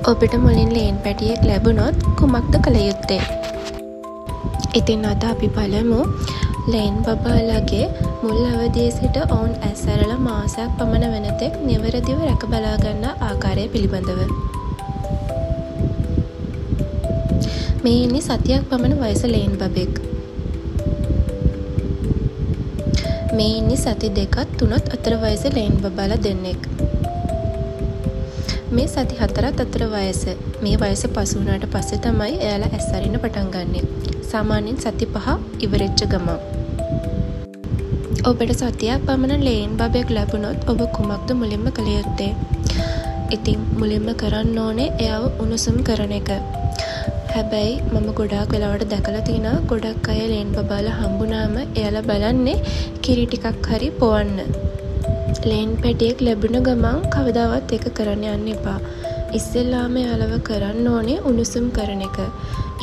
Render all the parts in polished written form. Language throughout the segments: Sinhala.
ඔබට මුලින් ලේන් පැටියෙක් ලැබුණොත් කුමක්ද කළ යුත්තේ? ඉතින් අද අපි බලමු ලේන් බබාලගේ මුල් අවදියේ සිට ඔවුන් ඇස් ඇරලා මාසයක් පමණ වෙනතෙක් නිවැරදිව රැක බලා ගන්නා ආකාරය පිළිබඳව. මේ ඉන්නේ සතියක් පමණ වයස ලේන් බබෙක්. මේ ඉන්නේ සති දෙකක් තුනක් අතර වයස ලේන් බබාලා දෙන්නෙක්. මේ සති 4ක් අතර වයස. මේ වයස පසු වුණාට පස්සේ තමයි එයාලා ඇස් අරින්න පටන් ගන්නෙ. සාමාන්‍යයෙන් සති 5 ඉවරෙච්ච ගමන්. ඔබට සතියක් පමණ ලේන් බබෙක් ලැබුණොත් ඔබ කුමක්ද මුලින්ම කළ යුත්තේ? ඉතින් මුලින්ම කරන්න ඕනේ එයාව උණුසුම් කරන එක. හැබැයි මම ගොඩාක් වෙලාවට දැකලා තියෙනවා ගොඩක් අය ලේන් බබාලා හම්බුනාම එයාලා බලන්නේ කිරි ටිකක් හරි පොවන්න. ලේන් පැටියෙක් ලැබුණ ගමන් කවදාවත් ඒක කරන්න යන්න එපා. ඉස්සෙල්ලාම එයාලව කරන්න ඕනේ උණුසුම් කරන එක.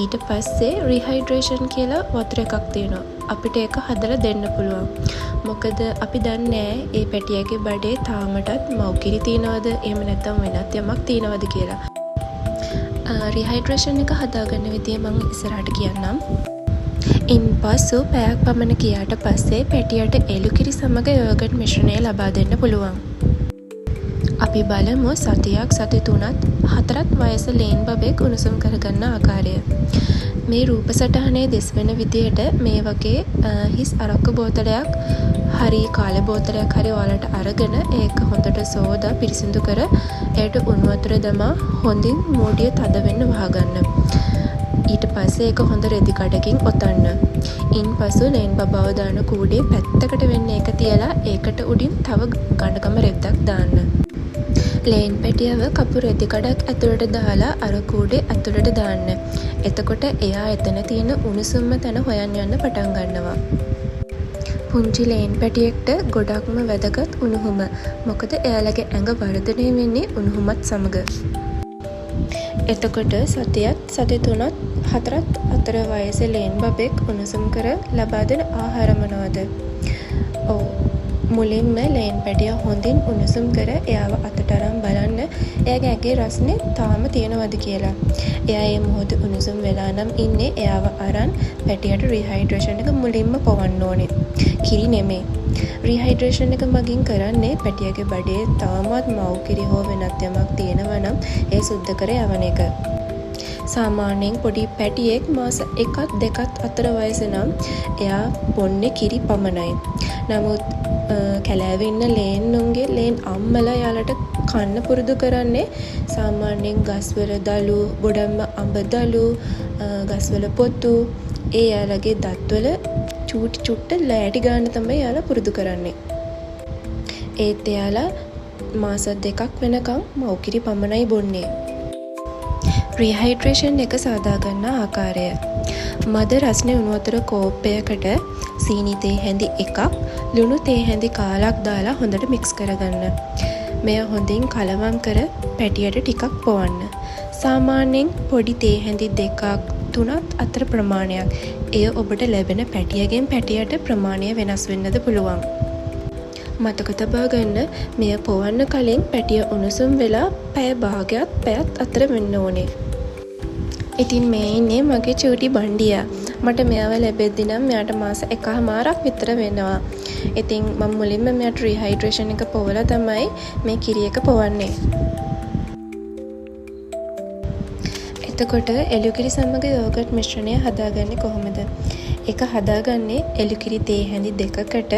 ඊට පස්සේ රීහයිඩ්‍රේෂන් කියලා වතුර එකක් තියෙනවා. අපිට ඒක හදලා දෙන්න පුළුවන්. මොකද අපි දන්නේ ඒ පැටියගේ බඩේ තාමටත් මව්කිරි තියනවද එහෙම නැත්නම් වෙනත් යමක් තියනවද කියලා. රීහයිඩ්‍රේෂන් එක හදාගන්න විදිය මම ඉස්සරහට කියන්නම්. ඉන්පසු පැයක් පමණ ගියාට පස්සේ පැටියට එළුකිරි සමග යෝගට් මිශ්‍රණය ලබා දෙන්න පුළුවන්. අපි බලමු සතියක් සති 3ත් 4ත් වයස ලේන් බබෙක් උණුසුම් කරගන්න ආකාරය. මේ රූප සටහනේ දිස්වෙන විදියට මේ වගේ හිස් අරක්කු බෝතලයක් හරි කාලේ බෝතලයක් හරි ඔයාලට අරගෙන ඒක හොඳට සෝදා පිරිසිදු කර ඒකට උණු වතුර දමා හොඳින් මූඩිය තද වෙන්න වහගන්න. ඊට පස්සේ ඒක හොඳ රෙදි කඩකින් ඔතන්න. ඉන්පසු ලේන් බබාව දාන කූඩේ පැත්තකට වෙන්න ඒක තියලා ඒකට උඩින් තව ගණකම රෙද්දක් දාන්න. ලේන් පැටියව කපු රෙදි කඩක් ඇතුළට දාලා අර කූඩේ ඇතුළට දාන්න. එතකොට එයා එතන තියෙන උණුසුම්ම තැන හොයන් යන්න පටන් ගන්නවා. පුංචි ලේන් පැටියෙක්ට ගොඩක්ම වැදගත් උණුහුම. මොකද එයාලගේ ඇඟ වර්ධනය වෙන්නේ උණුහුමත් සමග. එතකොට සතියත් සති 3ත් 4ත් අතර වයසේ ලේන් බබෙක් උණුසුම් කර ලබා දෙන ආහාර මොනවද? මුලින්ම ලේන් පැටිය හොඳින් උණුසුම් කර එයාව අතට අරන් බලන්න එයාගේ ඇඟේ රස්නේ තාම තියෙනවද කියලා. එයා මේ මොහොතේ උණුසුම් වෙලා නම් ඉන්නේ එයාව අරන් පැටියට රීහයිඩ්‍රේෂන් එක මුලින්ම පවන්න ඕනේ. කිරි නෙමෙයි. රීහයිඩ්‍රේෂන් එක මගින් කරන්නේ පැටියගේ බඩේ තාමත් මව් කිරි හෝ වෙනත් යමක් තියෙනවා නම් ඒ සුද්ධ කර යවන එක. සාමාන්‍යයෙන් පොඩි පැටියෙක් මාස 1ක් 2ක් අතර වයස නම් එයා බොන්නේ කිරි පමණයි. නමුත් කැලෑවේ ඉන්න ලේන්නුන්ගේ ලේන් අම්මලා යාලට කන්න පුරුදු කරන්නේ සාමාන්‍යයෙන් ගස්වල දළු, ගොඩම්ම අඹ දළු, ගස්වල පොතු ඒ යාලගේ දත්වල චූටි චුට්ට ලෑටි ගන්න තමයි යාලා පුරුදු කරන්නේ. ඒත් එයාලා මාස 2ක් වෙනකම් මව්කිරි පමණයි බොන්නේ. රීහයිඩ්‍රේෂන් එක සාදා ගන්න ආකාරය. මද රස්නේ උණු වතුර කෝප්පයකට සීනි තේ හැඳි 1ක් ලුණු තේ හැඳි කාලක් දාලා හොඳට මික්ස් කරගන්න. මෙය හොඳින් කලවම් කර පැටියට ටිකක් පොවන්න. සාමාන්‍යයෙන් පොඩි තේ හැඳි 2ක් 3ක් අතර ප්‍රමාණයක්. එය ඔබට ලැබෙන පැටියගෙන් පැටියට ප්‍රමාණය වෙනස් වෙන්නද පුළුවන්. මතක තබා ගන්න මෙය පොවන්න කලින් පැටිය උණුසුම් වෙලා පැය භාගයක් පැයක් අතර වෙන්න ඕනේ. ඉතින් මේ ඉන්නේ මගේ චූටි බණ්ඩියා. මට මෙයාව ලැබෙද්දි නම් මෙයාට මාස 1කමාරක් විතර වෙනවා. ඉතින් මම මුලින්ම මෙයාට රීහයිඩ්‍රේෂන් එක පොවලා තමයි මේ කිරි එක පොවන්නේ. එතකොට එළුකිරි සමග යෝගට් මිශ්‍රණය හදාගන්නේ කොහොමද? ඒක හදාගන්නේ එළුකිරි තේ හැඳි 2කට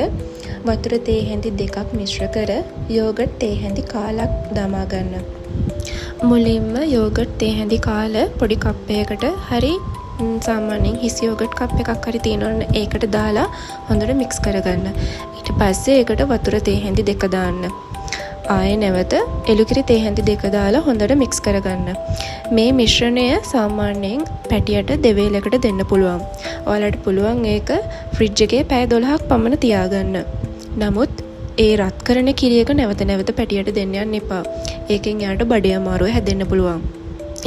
වතුර තේ හැඳි 2ක් මිශ්‍ර කර යෝගට් තේ හැඳි කාලක් දමා ගන්න. මුලින්ම යෝගට් තේ හැඳි කාල පොඩි කප්පයකට හරි සාමාන්‍යයෙන් හිස් යෝගට් කප් එකක් හරි තියෙනවනේ ඒකට දාලා හොඳට මික්ස් කරගන්න. ඊට පස්සේ ඒකට වතුර තේ හැඳි 2 දාන්න. ආයේ නැවත එළුකිරි තේ හැඳි 2 දාලා හොඳට මික්ස් කරගන්න. මේ මිශ්‍රණය සාමාන්‍යයෙන් පැටියට දෙවේලකට දෙන්න පුළුවන්. ඔයාලට පුළුවන් ඒක ෆ්‍රිජ් එකේ පැය 12ක් පමණ තියාගන්න. නමුත් ඒ රත් කරන කිරි එක නැවත නැවත පැටියට දෙන්න යන්න එපා. ඒකෙන් යාට බඩේ අමාරුව හැදෙන්න පුළුවන්.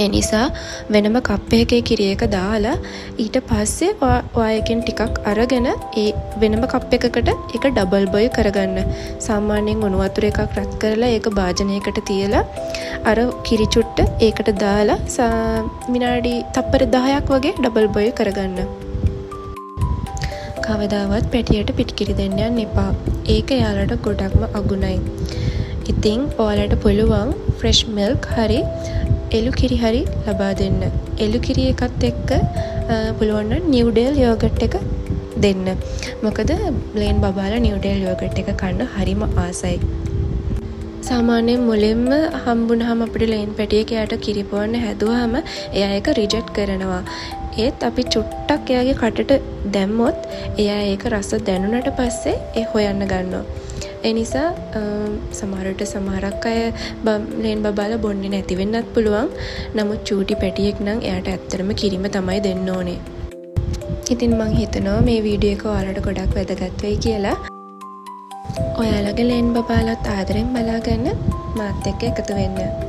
ඒ නිසා වෙනම කප් එකේ කිරි එක දාලා ඊට පස්සේ ඔයගෙන් ටිකක් අරගෙන ඒ වෙනම කප් එකකට ඒක ඩබල් බොයිල් කරගන්න. සාමාන්‍යයෙන් උණු වතුර එකක් රත් කරලා ඒක භාජනයකට තියලා අර කිරි චුට්ට ඒකට දාලා විනාඩි තප්පර 10ක් වගේ ඩබල් බොයිල් කරගන්න. කවදාවත් පැටියට පිටිකිරි දෙන්න යන්න එපා. ඒක යාලට ගොඩක්ම අගුණයි. ඉතින් ඔයාලට පුළුවන් ෆ්‍රෙෂ් මිල්ක් හරි එළු කිරි හරි ලබා දෙන්න. එළු කිරි එකත් එක්ක පුළුවන් නම් නිව්ඩේල් යෝගට් එක දෙන්න. මොකද ප්ලේන් බබාලා නිව්ඩේල් යෝගට් එක කන්න හරිම ආසයි. සාමාන්‍යයෙන් මුලින්ම හම්බුනහම අපිට ලේන් පැටියෙක් යාට කිරි පොවන්න හැදුවාම එයා ඒක රිජෙක්ට් කරනවා. ඒත් අපි චුට්ටක් එයාගේ කටට දැම්මොත් එයා ඒක රස දැනුණට පස්සේ ඒ හොයන්න ගන්නවා. ඒ නිසා සමහරක් අය ලේන් බබාලා බොන්නේ නැති වෙන්නත් පුළුවන්. නමුත් චූටි පැටියෙක් නම් එයාට ඇත්තටම කිරිම තමයි දෙන්න ඕනේ. ඉතින් මං හිතනවා මේ වීඩියෝ එක ඔයාලට ගොඩක් වැදගත් වෙයි කියලා. ඔයාලගේ ලේන් බබාලත් ආදරෙන් බලාගන්න මාත් එක්ක එකතු වෙන්න.